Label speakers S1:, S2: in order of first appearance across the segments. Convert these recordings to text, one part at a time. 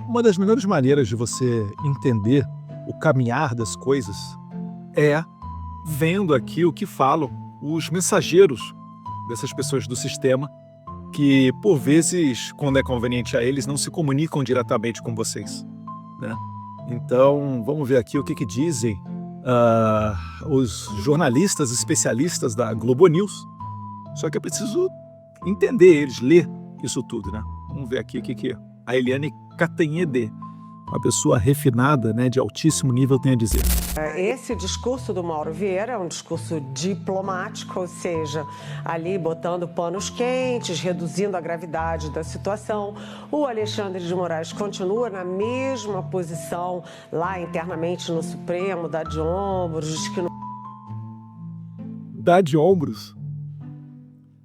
S1: Uma das melhores maneiras de você entender o caminhar das coisas é vendo aqui o que falam os mensageiros dessas pessoas do sistema que, por vezes, quando é conveniente a eles, não se comunicam diretamente com vocês, né? Então, vamos ver aqui o que dizem os jornalistas especialistas da Globo News. Só que é preciso entender eles, ler isso tudo, né? Vamos ver aqui o que a Eliane Cantanhede, uma pessoa refinada, né, de altíssimo nível, tem a dizer.
S2: Esse discurso do Mauro Vieira é um discurso diplomático, ou seja, ali botando panos quentes, reduzindo a gravidade da situação. O Alexandre de Moraes continua na mesma posição lá internamente no Supremo, dá de ombros, diz que não...
S1: Dá de ombros?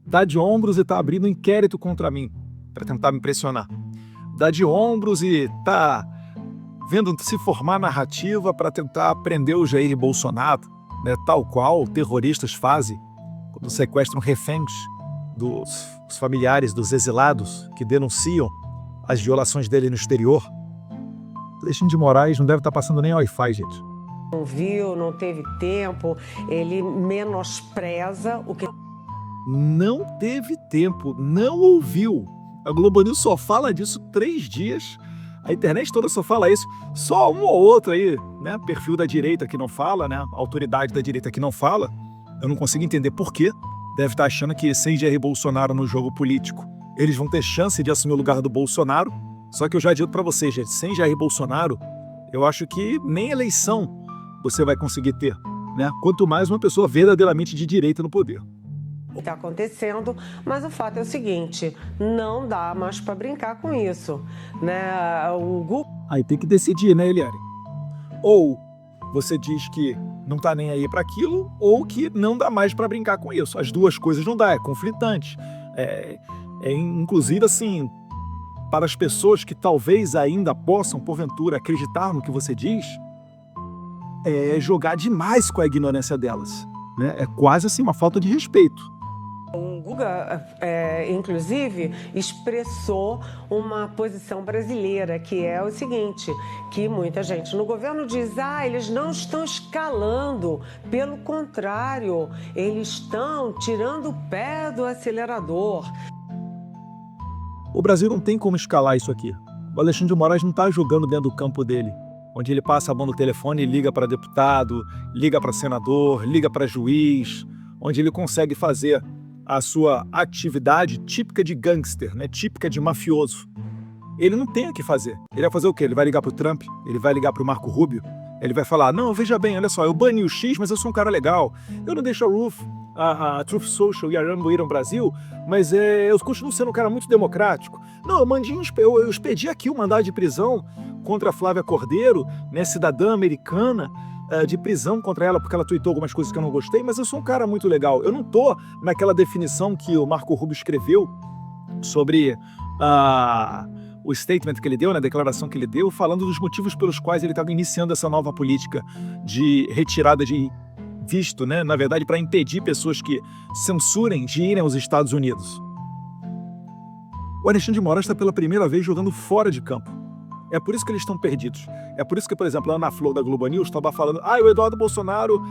S1: Dá de ombros e tá abrindo inquérito contra mim, para tentar me pressionar. Dá de ombros e tá vendo se formar narrativa para tentar prender o Jair Bolsonaro, né, tal qual terroristas fazem quando sequestram reféns dos familiares dos exilados que denunciam as violações dele no exterior. Alexandre de Moraes não deve estar passando nem Wi-Fi, gente.
S2: Não viu, não teve tempo, ele menospreza o que...
S1: Não teve tempo, não ouviu. A Globo News só fala disso 3 dias. A internet toda só fala isso. Só um ou outro aí, né? Perfil da direita que não fala, né? Autoridade da direita que não fala. Eu não consigo entender por quê. Deve estar achando que sem Jair Bolsonaro no jogo político, eles vão ter chance de assumir o lugar do Bolsonaro. Só que eu já digo para vocês, gente, sem Jair Bolsonaro, eu acho que nem eleição você vai conseguir ter, né? Quanto mais uma pessoa verdadeiramente de direita no poder.
S2: Está acontecendo, mas o fato é o seguinte, não dá mais para brincar com isso, né? O Google...
S1: Aí tem que decidir, né, Eliane? Ou você diz que não tá nem aí para aquilo, ou que não dá mais para brincar com isso. As duas coisas não dá, é conflitante. Inclusive, assim, para as pessoas que talvez ainda possam, porventura, acreditar no que você diz, é jogar demais com a ignorância delas, né? É quase assim uma falta de respeito.
S2: O Guga, inclusive, expressou uma posição brasileira, que é o seguinte, que muita gente no governo diz, eles não estão escalando, pelo contrário, eles estão tirando o pé do acelerador.
S1: O Brasil não tem como escalar isso aqui. O Alexandre de Moraes não está jogando dentro do campo dele, onde ele passa a mão no telefone e liga para deputado, liga para senador, liga para juiz, onde ele consegue fazer a sua atividade típica de gangster, né? Típica de mafioso. Ele não tem o que fazer. Ele vai fazer o quê? Ele vai ligar pro Trump? Ele vai ligar pro Marco Rubio? Ele vai falar, não, veja bem, olha só, eu bani o X, mas eu sou um cara legal. Eu não deixo a Truth Social e a Rumble ir ao Brasil, mas eu continuo sendo um cara muito democrático. Não, eu expedi aqui o mandado de prisão contra a Flávia Cordeiro, né, cidadã americana, de prisão contra ela porque ela tweetou algumas coisas que eu não gostei, mas eu sou um cara muito legal. Eu não tô naquela definição que o Marco Rubio escreveu sobre o statement que ele deu, né, a declaração que ele deu, falando dos motivos pelos quais ele estava iniciando essa nova política de retirada de visto, né, na verdade, para impedir pessoas que censurem de irem aos Estados Unidos. O Alexandre de Moraes está pela primeira vez jogando fora de campo. É por isso que eles estão perdidos. É por isso que, por exemplo, a Ana Flor da Globo News estava falando o Eduardo Bolsonaro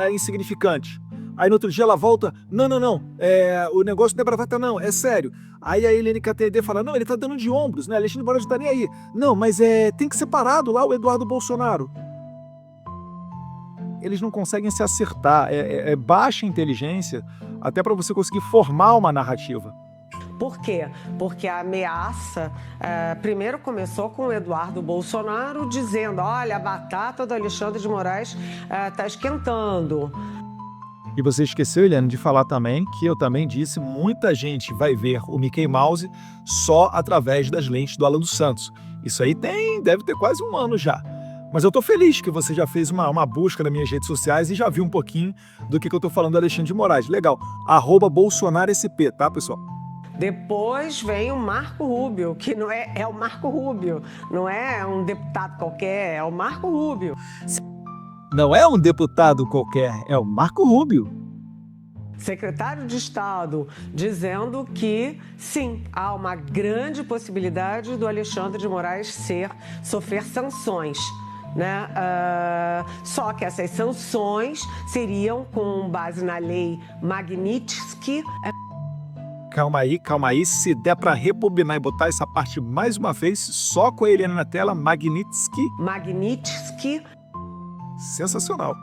S1: é insignificante. Aí no outro dia ela volta, não, o negócio não é bravata não, é sério. Aí a Eliane Cantanhede fala, não, ele tá dando de ombros, né, Alexandre de Moraes não tá nem aí. Não, mas tem que ser parado lá o Eduardo Bolsonaro. Eles não conseguem se acertar, é baixa inteligência até para você conseguir formar uma narrativa.
S2: Por quê? Porque a ameaça primeiro começou com o Eduardo Bolsonaro dizendo, olha, a batata do Alexandre de Moraes está esquentando.
S1: E você esqueceu, Eliane, de falar também que eu também disse, muita gente vai ver o Mickey Mouse só através das lentes do Alan dos Santos. Isso aí deve ter quase 1 ano já. Mas eu tô feliz que você já fez uma busca nas minhas redes sociais e já viu um pouquinho do que eu tô falando do Alexandre de Moraes. Legal. @BolsonaroSP, tá, pessoal?
S2: Depois vem o Marco Rubio, que não é o Marco Rubio, não é um deputado qualquer, é o Marco Rubio.
S1: Não é um deputado qualquer, é o Marco Rubio.
S2: secretário de Estado, dizendo que, sim, há uma grande possibilidade do Alexandre de Moraes sofrer sanções, né? Só que essas sanções seriam com base na lei Magnitsky.
S1: Calma aí. Se der para rebobinar e botar essa parte mais uma vez, só com a Eliane na tela, Magnitsky.
S2: Magnitsky.
S1: Sensacional.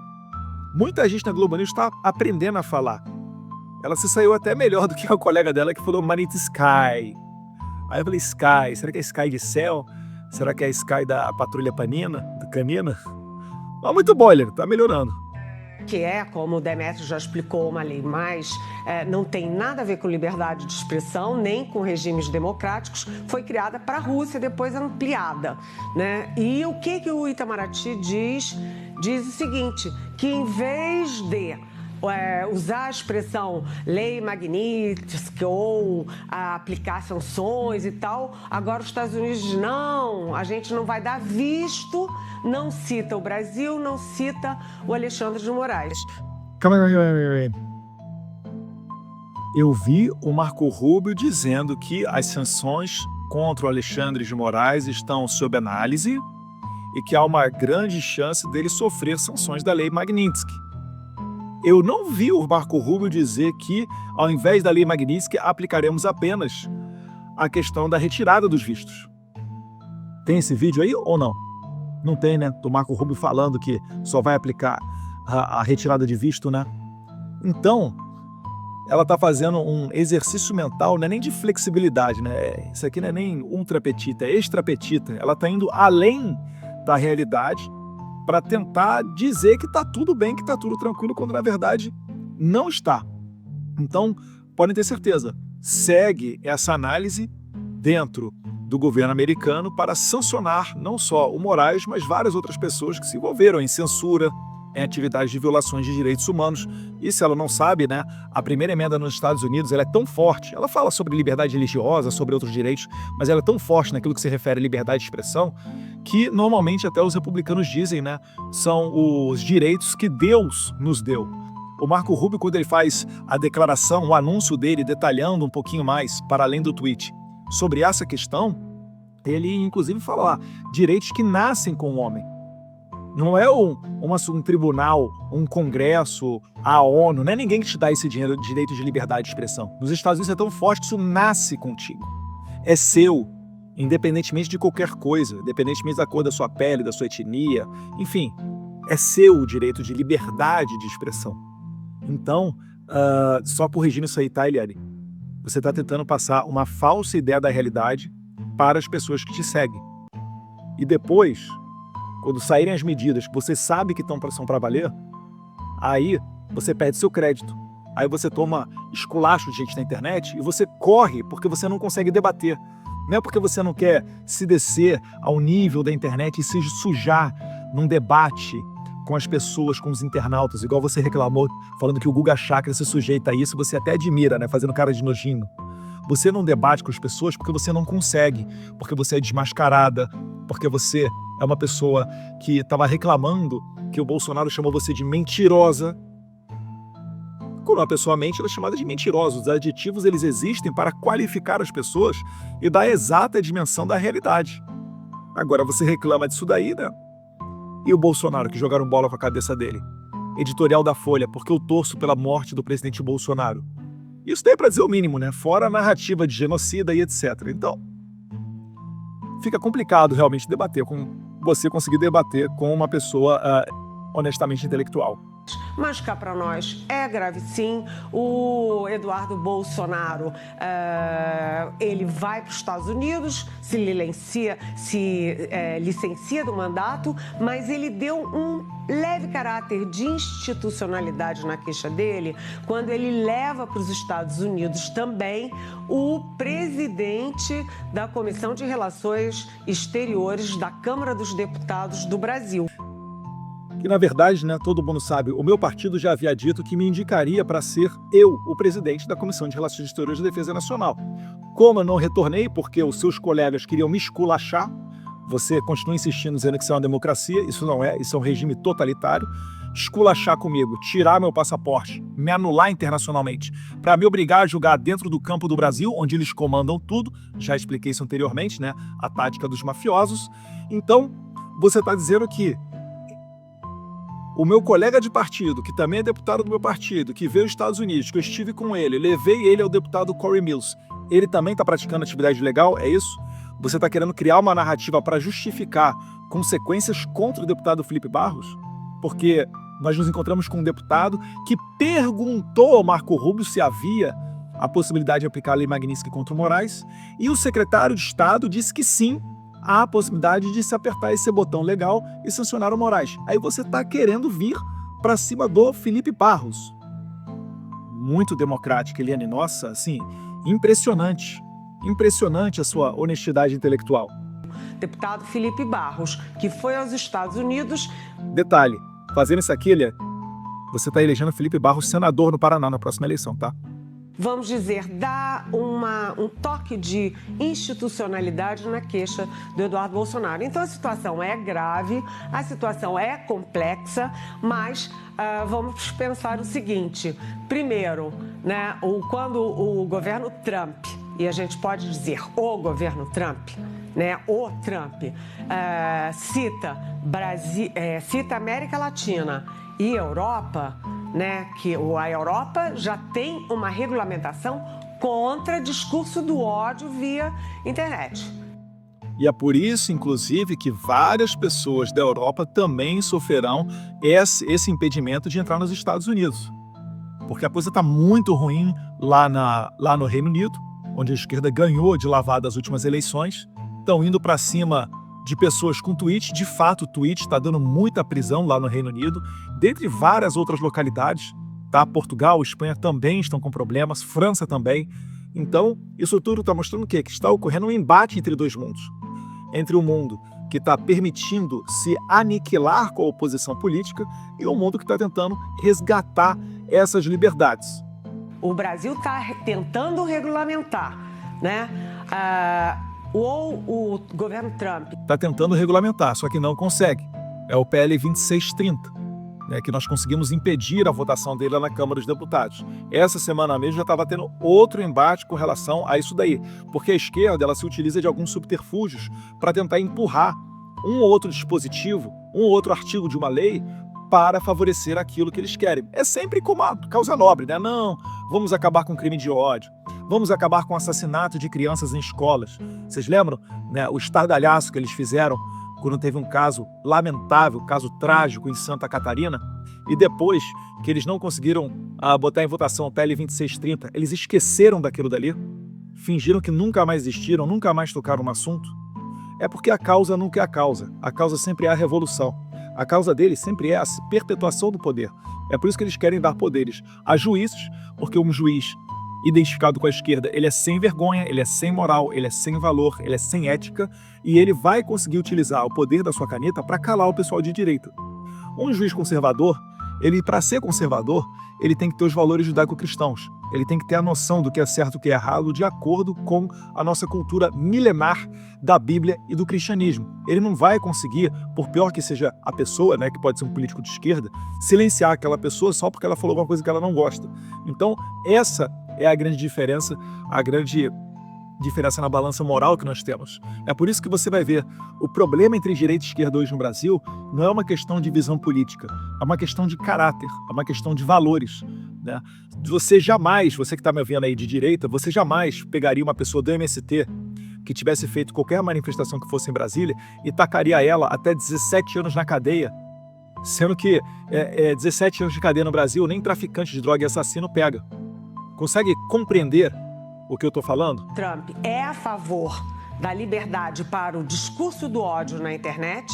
S1: Muita gente na Globo News está aprendendo a falar. Ela se saiu até melhor do que a colega dela que falou Magnitsky. Aí eu falei, Sky, será que é Sky de céu? Será que é Sky da Patrulha Canina? Mas muito bom, ele tá melhorando.
S2: Que é, como o Demétrio já explicou, uma lei não tem nada a ver com liberdade de expressão, nem com regimes democráticos, foi criada para a Rússia, depois ampliada, né? E o que o Itamaraty diz? Diz o seguinte, que em vez de usar a expressão lei Magnitsky ou aplicar sanções e tal, agora os Estados Unidos diz, não, a gente não vai dar visto, não cita o Brasil, não cita o Alexandre de Moraes.
S1: Calma aí. Eu vi o Marco Rubio dizendo que as sanções contra o Alexandre de Moraes estão sob análise e que há uma grande chance dele sofrer sanções da lei Magnitsky. Eu não vi o Marco Rubio dizer que, ao invés da lei Magnitsky, aplicaremos apenas a questão da retirada dos vistos. Tem esse vídeo aí ou não? Não tem, né? Do Marco Rubio falando que só vai aplicar a retirada de visto, né? Então, ela está fazendo um exercício mental, não é nem de flexibilidade, né? Isso aqui não é nem ultrapetita, é extrapetita. Ela está indo além da realidade para tentar dizer que está tudo bem, que está tudo tranquilo, quando na verdade não está. Então, podem ter certeza, segue essa análise dentro do governo americano para sancionar não só o Moraes, mas várias outras pessoas que se envolveram em censura, em atividades de violações de direitos humanos. E se ela não sabe, né, a primeira emenda nos Estados Unidos ela é tão forte, ela fala sobre liberdade religiosa, sobre outros direitos, mas ela é tão forte naquilo que se refere à liberdade de expressão, que normalmente até os republicanos dizem, né, são os direitos que Deus nos deu. O Marco Rubio, quando ele faz a declaração, o anúncio dele, detalhando um pouquinho mais, para além do tweet, sobre essa questão, ele inclusive fala lá, direitos que nascem com o homem. Não é um tribunal, um congresso, a ONU, não é ninguém que te dá esse direito de liberdade de expressão. Nos Estados Unidos é tão forte que isso nasce contigo. É seu, independentemente de qualquer coisa, independentemente da cor da sua pele, da sua etnia, enfim, é seu o direito de liberdade de expressão. Então, só corrigindo isso aí, tá, Eliane? Você está tentando passar uma falsa ideia da realidade para as pessoas que te seguem. E depois, quando saírem as medidas que você sabe que são para valer, aí você perde seu crédito. Aí você toma esculacho de gente na internet e você corre porque você não consegue debater. Não é porque você não quer se descer ao nível da internet e se sujar num debate com as pessoas, com os internautas, igual você reclamou, falando que o Guga Chakra se sujeita a isso, você até admira, né, fazendo cara de nojinho. Você não debate com as pessoas porque você não consegue, porque você é desmascarada, porque você é uma pessoa que estava reclamando que o Bolsonaro chamou você de mentirosa. Quando uma pessoa mente, ela é chamada de mentirosa. Os adjetivos, eles existem para qualificar as pessoas e dar a exata dimensão da realidade. Agora você reclama disso daí, né? E o Bolsonaro, que jogaram bola com a cabeça dele? Editorial da Folha, porque eu torço pela morte do presidente Bolsonaro. Isso daí é para dizer o mínimo, né? Fora a narrativa de genocida e etc. Então, fica complicado realmente debater você conseguir debater com uma pessoa honestamente intelectual.
S2: Mas cá para nós é grave sim. O Eduardo Bolsonaro, ele vai para os Estados Unidos, se licencia do mandato, mas ele deu um leve caráter de institucionalidade na queixa dele quando ele leva para os Estados Unidos também o presidente da Comissão de Relações Exteriores da Câmara dos Deputados do Brasil.
S1: Que, na verdade, né, todo mundo sabe, o meu partido já havia dito que me indicaria para ser eu o presidente da Comissão de Relações Exteriores e Defesa Nacional. Como eu não retornei, porque os seus colegas queriam me esculachar, você continua insistindo dizendo que isso é uma democracia, isso não é, isso é um regime totalitário, esculachar comigo, tirar meu passaporte, me anular internacionalmente, para me obrigar a julgar dentro do campo do Brasil, onde eles comandam tudo. Já expliquei isso anteriormente, né? A tática dos mafiosos. Então, você está dizendo que o meu colega de partido, que também é deputado do meu partido, que veio aos Estados Unidos, que eu estive com ele, levei ele ao deputado Corey Mills, ele também está praticando atividade ilegal? É isso? Você está querendo criar uma narrativa para justificar consequências contra o deputado Felipe Barros? Porque nós nos encontramos com um deputado que perguntou ao Marco Rubio se havia a possibilidade de aplicar a Lei Magnitsky contra o Moraes, e o secretário de Estado disse que sim, há a possibilidade de se apertar esse botão legal e sancionar o Moraes. Aí você está querendo vir para cima do Felipe Barros. Muito democrático, Eliane. Nossa, assim, impressionante. Impressionante a sua honestidade intelectual.
S2: Deputado Felipe Barros, que foi aos Estados Unidos.
S1: Detalhe, fazendo isso aqui, Eliane, você está elegendo Felipe Barros senador no Paraná na próxima eleição, tá?
S2: Vamos dizer, dá um toque de institucionalidade na queixa do Eduardo Bolsonaro. Então a situação é grave, a situação é complexa, mas vamos pensar o seguinte. Primeiro, né, quando o governo Trump, e a gente pode dizer o governo Trump, né, o Trump, cita América Latina e Europa, né, que a Europa já tem uma regulamentação contra discurso do ódio via internet.
S1: E é por isso, inclusive, que várias pessoas da Europa também sofrerão esse impedimento de entrar nos Estados Unidos. Porque a coisa está muito ruim lá no Reino Unido, onde a esquerda ganhou de lavada as últimas eleições. Estão indo para cima de pessoas com tweet. De fato, o tweet está dando muita prisão lá no Reino Unido, dentre várias outras localidades, tá? Portugal, Espanha também estão com problemas, França também. Então, isso tudo está mostrando o quê? Que está ocorrendo um embate entre dois mundos. Entre o mundo que está permitindo se aniquilar com a oposição política e o mundo que está tentando resgatar essas liberdades.
S2: O Brasil está tentando regulamentar, né? O governo Trump
S1: está tentando regulamentar, só que não consegue. É o PL 2630, né, que nós conseguimos impedir a votação dele lá na Câmara dos Deputados. Essa semana mesmo já estava tendo outro embate com relação a isso daí, porque a esquerda ela se utiliza de alguns subterfúgios para tentar empurrar um ou outro dispositivo, um ou outro artigo de uma lei para favorecer aquilo que eles querem. É sempre como a causa nobre, né? Não, vamos acabar com crime de ódio, vamos acabar com assassinato de crianças em escolas. Vocês lembram, né, o estardalhaço que eles fizeram quando teve um caso lamentável, um caso trágico em Santa Catarina? E depois que eles não conseguiram botar em votação o PL 2630, eles esqueceram daquilo dali, fingiram que nunca mais existiram, nunca mais tocaram no assunto. É porque a causa nunca é a causa sempre é a revolução. A causa deles sempre é a perpetuação do poder. É por isso que eles querem dar poderes a juízes, porque um juiz identificado com a esquerda, ele é sem vergonha, ele é sem moral, ele é sem valor, ele é sem ética, e ele vai conseguir utilizar o poder da sua caneta para calar o pessoal de direita. Um juiz conservador, para ser conservador, ele tem que ter os valores judaico-cristãos. Ele tem que ter a noção do que é certo e o que é errado de acordo com a nossa cultura milenar da Bíblia e do cristianismo. Ele não vai conseguir, por pior que seja a pessoa, né, que pode ser um político de esquerda, silenciar aquela pessoa só porque ela falou alguma coisa que ela não gosta. Então, essa é a grande diferença na balança moral que nós temos. É por isso que você vai ver, o problema entre direita e esquerda hoje no Brasil não é uma questão de visão política, é uma questão de caráter, é uma questão de valores, né? Você que está me ouvindo aí de direita, você jamais pegaria uma pessoa do MST que tivesse feito qualquer manifestação que fosse em Brasília e tacaria ela até 17 anos na cadeia, sendo que 17 anos de cadeia no Brasil nem traficante de droga e assassino pega. Consegue compreender o que eu estou falando?
S2: Trump é a favor da liberdade para o discurso do ódio na internet?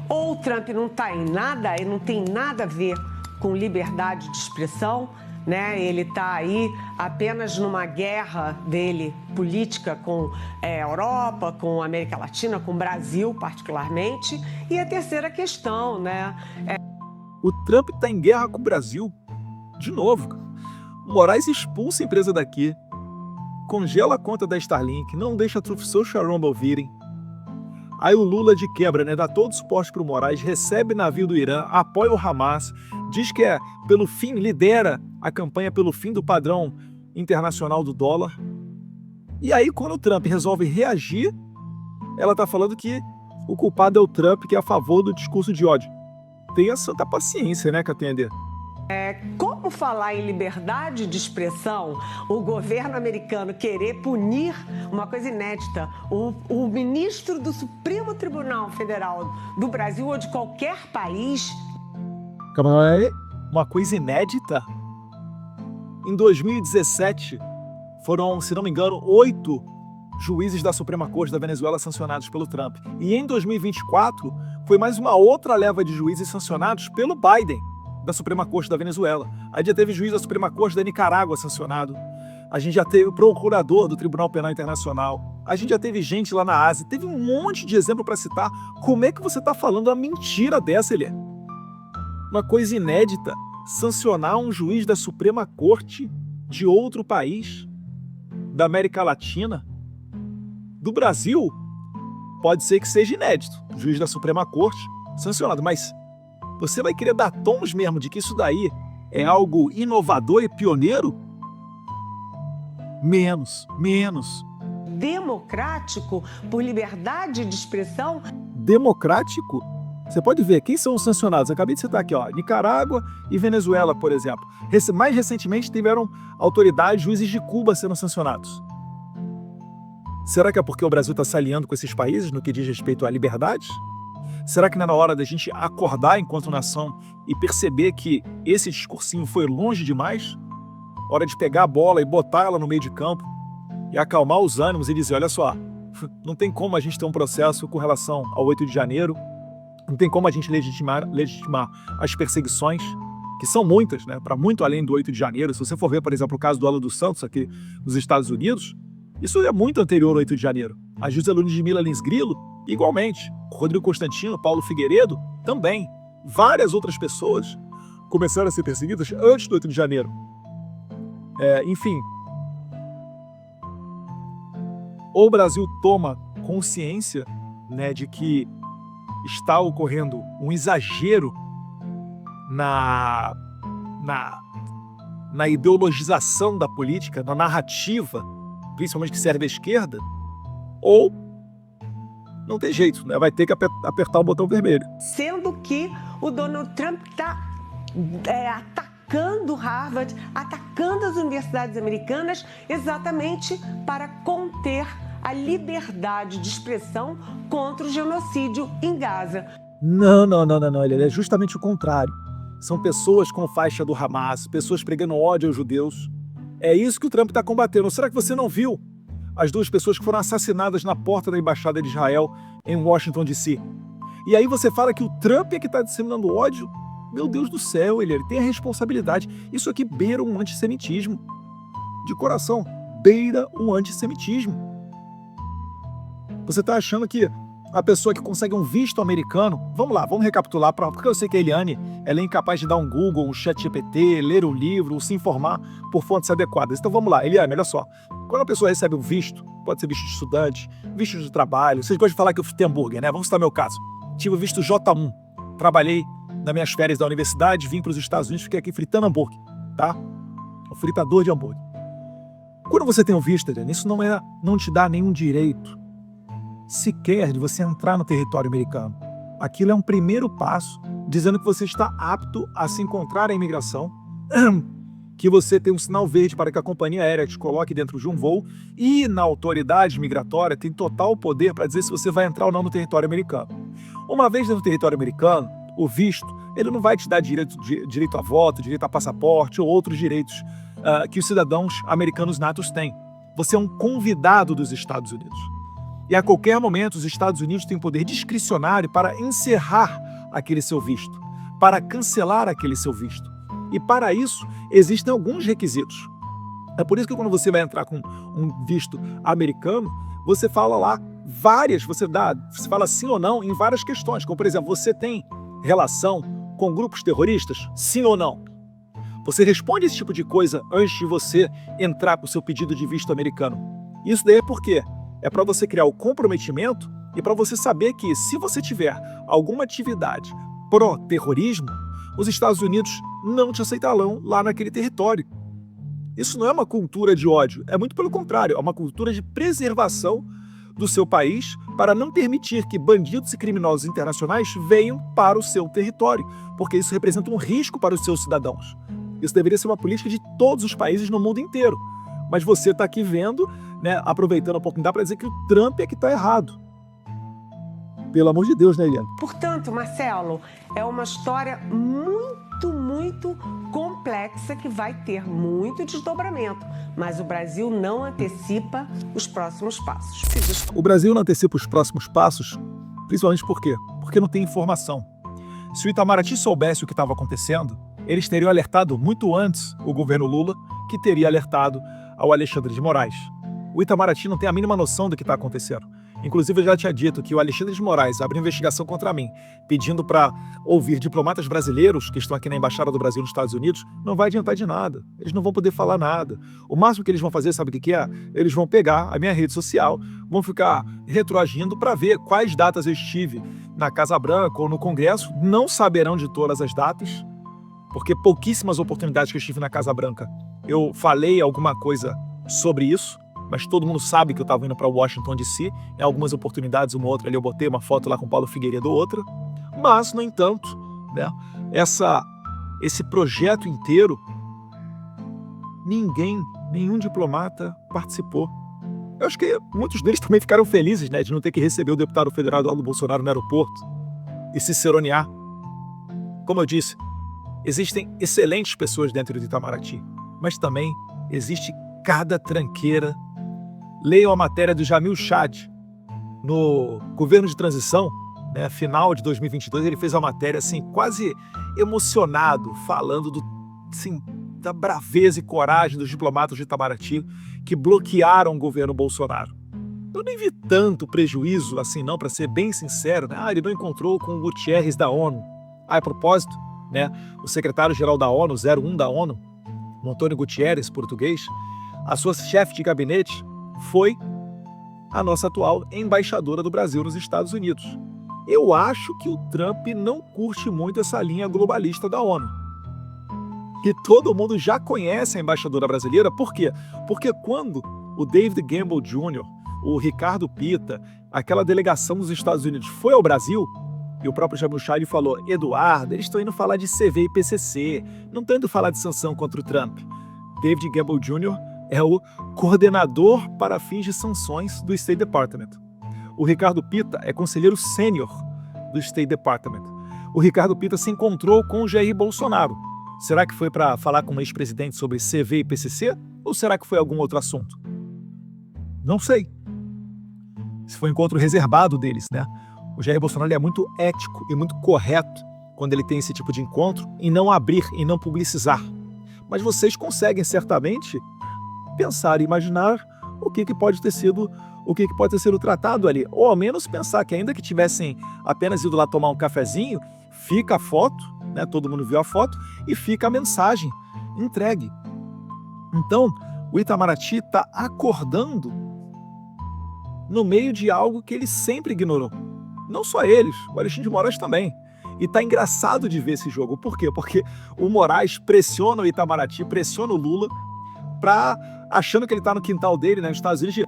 S2: Ou o Trump não está em nada e não tem nada a ver com liberdade de expressão, né? Ele está aí apenas numa guerra dele política com a Europa, com a América Latina, com o Brasil particularmente. E a terceira questão, né?
S1: O Trump está em guerra com o Brasil de novo. O Moraes expulsa a empresa daqui, congela a conta da Starlink, não deixa a Truth Social Rumble virem. Aí o Lula de quebra, né, dá todo o suporte para o Moraes, recebe navio do Irã, apoia o Hamas, diz que é pelo fim, lidera a campanha pelo fim do padrão internacional do dólar. E aí quando o Trump resolve reagir, ela tá falando que o culpado é o Trump, que é a favor do discurso de ódio. Tenha santa paciência, né, Catender?
S2: Como falar em liberdade de expressão, o governo americano querer punir uma coisa inédita, o ministro do Supremo Tribunal Federal do Brasil ou de qualquer país?
S1: Calma aí. Uma coisa inédita? Em 2017, foram, se não me engano, 8 juízes da Suprema Corte da Venezuela sancionados pelo Trump. E em 2024, foi mais uma outra leva de juízes sancionados pelo Biden, da Suprema Corte da Venezuela. A gente já teve juiz da Suprema Corte da Nicarágua sancionado. A gente já teve o procurador do Tribunal Penal Internacional. A gente já teve gente lá na Ásia. Teve um monte de exemplo para citar. Como é que você está falando uma mentira dessa, Elié? Uma coisa inédita, sancionar um juiz da Suprema Corte de outro país, da América Latina, do Brasil, pode ser que seja inédito. Juiz da Suprema Corte sancionado, mas você vai querer dar tons mesmo de que isso daí é algo inovador e pioneiro? Menos.
S2: Democrático por liberdade de expressão?
S1: Democrático? Você pode ver quem são os sancionados. Eu acabei de citar aqui, ó, Nicarágua e Venezuela, por exemplo. Mais recentemente tiveram autoridades, juízes de Cuba sendo sancionados. Será que é porque o Brasil está se alinhando com esses países no que diz respeito à liberdade? Será que não é na hora da gente acordar enquanto nação e perceber que esse discursinho foi longe demais? Hora de pegar a bola e botar ela no meio de campo e acalmar os ânimos e dizer, olha só, não tem como a gente ter um processo com relação ao 8 de janeiro, não tem como a gente legitimar as perseguições, que são muitas, né, para muito além do 8 de janeiro. Se você for ver, por exemplo, o caso do Alan dos Santos aqui nos Estados Unidos, isso é muito anterior ao 8 de janeiro. A José Ludmila Lins Grilo, igualmente. Rodrigo Constantino, Paulo Figueiredo, também. Várias outras pessoas começaram a ser perseguidas antes do 8 de janeiro. Enfim, o Brasil toma consciência, né, de que está ocorrendo um exagero na ideologização da política, na narrativa, principalmente que serve à esquerda, ou não tem jeito, né? Vai ter que apertar o botão vermelho.
S2: Sendo que o Donald Trump está atacando Harvard, atacando as universidades americanas, exatamente para conter a liberdade de expressão contra o genocídio em Gaza.
S1: Não. Ele é justamente o contrário. São pessoas com faixa do Hamas, pessoas pregando ódio aos judeus. É isso que o Trump está combatendo. Será que você não viu as 2 pessoas que foram assassinadas na porta da Embaixada de Israel em Washington, D.C.? E aí você fala que o Trump é que está disseminando ódio? Meu Deus do céu, ele tem a responsabilidade. Isso aqui beira um antissemitismo. De coração, beira um antissemitismo. Você está achando que a pessoa que consegue um visto americano... Vamos lá, vamos recapitular, porque eu sei que a Eliane ela é incapaz de dar um Google, um ChatGPT, ler um livro, se informar por fontes adequadas. Então vamos lá, Eliane, olha só. Quando a pessoa recebe um visto, pode ser visto de estudante, visto de trabalho, vocês gostam de falar que eu fritei hambúrguer, né? Vamos citar meu caso. Tive o visto J1, trabalhei nas minhas férias da universidade, vim para os Estados Unidos, fiquei aqui fritando hambúrguer, tá? Um fritador de hambúrguer. Quando você tem um visto, Eliane, isso não te dá nenhum direito sequer de você entrar no território americano. Aquilo é um primeiro passo, dizendo que você está apto a se encontrar à imigração, que você tem um sinal verde para que a companhia aérea te coloque dentro de um voo e na autoridade migratória tem total poder para dizer se você vai entrar ou não no território americano. Uma vez dentro do território americano, o visto, ele não vai te dar direito a voto, direito a passaporte ou outros direitos que os cidadãos americanos natos têm. Você é um convidado dos Estados Unidos. E a qualquer momento os Estados Unidos têm poder discricionário para encerrar aquele seu visto, para cancelar aquele seu visto. E para isso existem alguns requisitos. É por isso que quando você vai entrar com um visto americano, você fala lá você fala sim ou não em várias questões, como por exemplo, você tem relação com grupos terroristas? Sim ou não? Você responde esse tipo de coisa antes de você entrar com o seu pedido de visto americano. Isso daí é por quê? É para você criar o comprometimento E para você saber que, se você tiver alguma atividade pró-terrorismo, os Estados Unidos não te aceitarão lá naquele território. Isso não é uma cultura de ódio, é muito pelo contrário, é uma cultura de preservação do seu país para não permitir que bandidos e criminosos internacionais venham para o seu território, porque isso representa um risco para os seus cidadãos. Isso deveria ser uma política de todos os países no mundo inteiro. Mas você está aqui vendo, né, aproveitando a oportunidade para dizer que o Trump é que está errado. Pelo amor de Deus, né, Eliane?
S2: Portanto, Marcelo, é uma história muito complexa que vai ter muito desdobramento, mas o Brasil não antecipa os próximos passos.
S1: O Brasil não antecipa os próximos passos, principalmente por quê? Porque não tem informação. Se o Itamaraty soubesse o que estava acontecendo, eles teriam alertado muito antes o governo Lula, que teria alertado ao Alexandre de Moraes. O Itamaraty não tem a mínima noção do que está acontecendo. Inclusive, eu já tinha dito que o Alexandre de Moraes abriu investigação contra mim, pedindo para ouvir diplomatas brasileiros que estão aqui na Embaixada do Brasil nos Estados Unidos. Não vai adiantar de nada. Eles não vão poder falar nada. O máximo que eles vão fazer, sabe o que é? Eles vão pegar a minha rede social, vão ficar retroagindo para ver quais datas eu estive na Casa Branca ou no Congresso. Não saberão de todas as datas, porque pouquíssimas oportunidades que eu estive na Casa Branca eu falei alguma coisa sobre isso. Mas todo mundo sabe que eu estava indo para Washington, D.C. Em algumas oportunidades, uma outra ali, eu botei uma foto lá com o Paulo Figueiredo, outra. Mas, no entanto, né, esse projeto inteiro, nenhum diplomata participou. Eu acho que muitos deles também ficaram felizes, né, de não ter que receber o deputado federal Eduardo Bolsonaro no aeroporto e se cironear. Como eu disse, existem excelentes pessoas dentro do Itamaraty, mas também existe cada tranqueira. Leiam a matéria do Jamil Chad, no governo de transição, né, final de 2022, ele fez uma matéria assim, quase emocionado, falando da braveza e coragem dos diplomatas de Itamaraty que bloquearam o governo Bolsonaro. Eu nem vi tanto prejuízo assim não, para ser bem sincero, né? Ele não encontrou com o Gutierrez da ONU. A propósito, né, o secretário-geral da ONU, 01 da ONU, o Antônio Gutierrez, português, a sua chefe de gabinete foi a nossa atual embaixadora do Brasil nos Estados Unidos. Eu acho que o Trump não curte muito essa linha globalista da ONU. Que todo mundo já conhece a embaixadora brasileira. Por quê? Porque quando o David Gamble Jr., o Ricardo Pita, aquela delegação dos Estados Unidos foi ao Brasil, e o próprio Jamil Chad falou: Eduardo, eles estão indo falar de CV e PCC, não estão indo falar de sanção contra o Trump. David Gamble Jr. é o coordenador para fins de sanções do State Department. O Ricardo Pita é conselheiro sênior do State Department. O Ricardo Pita se encontrou com o Jair Bolsonaro. Será que foi para falar com o ex-presidente sobre CV e PCC? Ou será que foi algum outro assunto? Não sei. Esse foi um encontro reservado deles, né? O Jair Bolsonaro é muito ético e muito correto quando ele tem esse tipo de encontro em não abrir, em não publicizar. Mas vocês conseguem certamente pensar e imaginar o que pode ter sido tratado ali, ou ao menos pensar que ainda que tivessem apenas ido lá tomar um cafezinho, fica a foto, né, todo mundo viu a foto, e fica a mensagem entregue. Então, o Itamaraty está acordando no meio de algo que ele sempre ignorou. Não só eles, o Alexandre de Moraes também. E tá engraçado de ver esse jogo. Por quê? Porque o Moraes pressiona o Itamaraty, pressiona o Lula, achando que ele tá no quintal dele, né, nos Estados Unidos.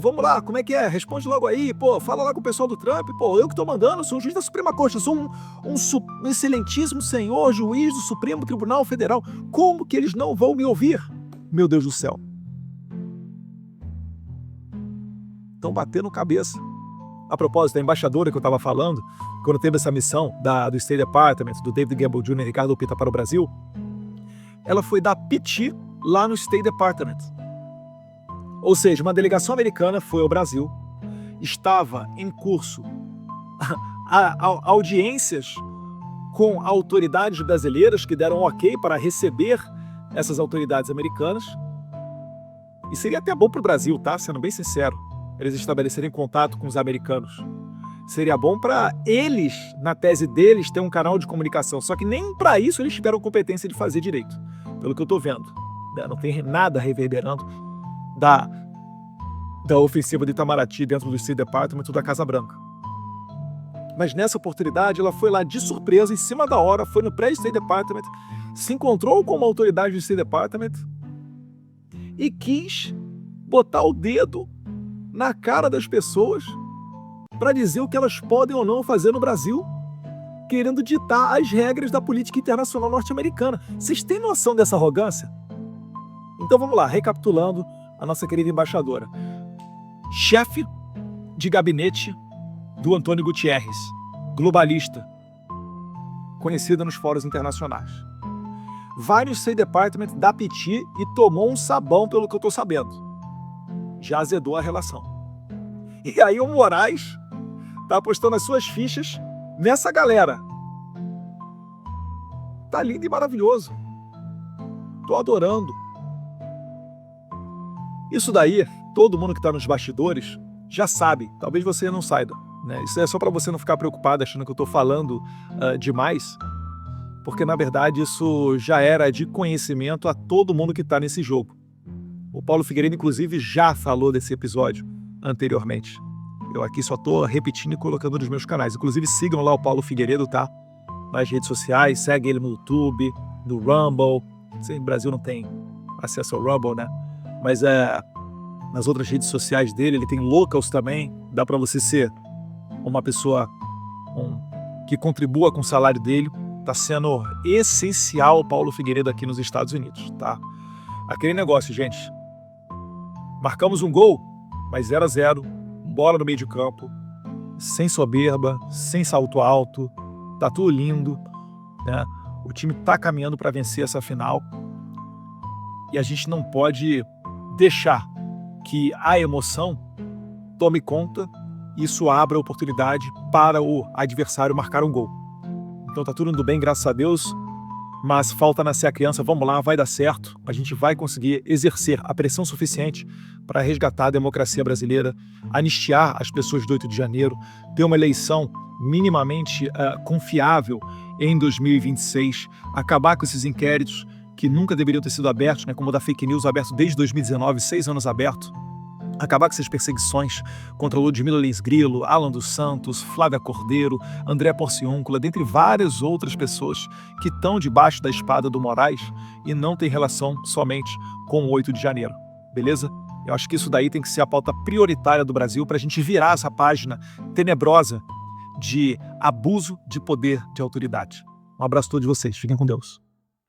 S1: Vamos lá, como é que é? Responde logo aí, fala lá com o pessoal do Trump, eu que tô mandando, sou um juiz da Suprema Corte, eu sou um excelentíssimo senhor, juiz do Supremo Tribunal Federal. Como que eles não vão me ouvir? Meu Deus do céu. Estão batendo cabeça. A propósito, a embaixadora que eu estava falando, quando teve essa missão do State Department, do David Gamble Jr. e Ricardo Pita para o Brasil, ela foi dar piti lá no State Department. Ou seja, uma delegação americana foi ao Brasil, estava em curso audiências com autoridades brasileiras que deram ok para receber essas autoridades americanas. E seria até bom para o Brasil, tá? Sendo bem sincero, eles estabelecerem contato com os americanos. Seria bom para eles, na tese deles, ter um canal de comunicação. Só que nem para isso eles tiveram competência de fazer direito, pelo que eu estou vendo. Não tem nada reverberando da ofensiva de Itamaraty dentro do State Department da Casa Branca. Mas nessa oportunidade, ela foi lá de surpresa, em cima da hora, foi no pré-State Department, se encontrou com uma autoridade do State Department e quis botar o dedo na cara das pessoas para dizer o que elas podem ou não fazer no Brasil, querendo ditar as regras da política internacional norte-americana. Vocês têm noção dessa arrogância? Então vamos lá, recapitulando a nossa querida embaixadora. Chefe de gabinete do Antônio Guterres, globalista, conhecida nos fóruns internacionais. Vai no State Department da piti e tomou um sabão, pelo que eu estou sabendo. Já azedou a relação. E aí o Moraes tá apostando as suas fichas nessa galera. Tá lindo e maravilhoso. Tô adorando. Isso daí, todo mundo que tá nos bastidores já sabe. Talvez você não saiba, né? Isso é só para você não ficar preocupado achando que eu tô falando demais, porque na verdade isso já era de conhecimento a todo mundo que tá nesse jogo. O Paulo Figueiredo, inclusive, já falou desse episódio anteriormente. Eu aqui só tô repetindo e colocando nos meus canais. Inclusive, sigam lá o Paulo Figueiredo, tá? Nas redes sociais, segue ele no YouTube, no Rumble. No Brasil não tem acesso ao Rumble, né? Mas nas outras redes sociais dele, ele tem locals também. Dá para você ser uma pessoa que contribua com o salário dele. Tá sendo essencial o Paulo Figueiredo aqui nos Estados Unidos, tá? Aquele negócio, gente. Marcamos um gol, mas 0-0, bola no meio de campo, sem soberba, sem salto alto, tá tudo lindo, né? O time tá caminhando para vencer essa final e a gente não pode deixar que a emoção tome conta e isso abra a oportunidade para o adversário marcar um gol. Então tá tudo indo bem, graças a Deus, mas falta nascer a criança. Vamos lá, vai dar certo. A gente vai conseguir exercer a pressão suficiente para resgatar a democracia brasileira, anistiar as pessoas do 8 de janeiro, ter uma eleição minimamente confiável em 2026, acabar com esses inquéritos que nunca deveriam ter sido abertos, né, como o da fake news aberto desde 2019, 6 anos aberto. Acabar com essas perseguições contra Ludmila Lins Grilo, Alan dos Santos, Flávia Cordeiro, André Porciúncula, dentre várias outras pessoas que estão debaixo da espada do Moraes e não tem relação somente com o 8 de janeiro, beleza? Eu acho que isso daí tem que ser a pauta prioritária do Brasil para a gente virar essa página tenebrosa de abuso de poder de autoridade. Um abraço a todos vocês, fiquem com Deus.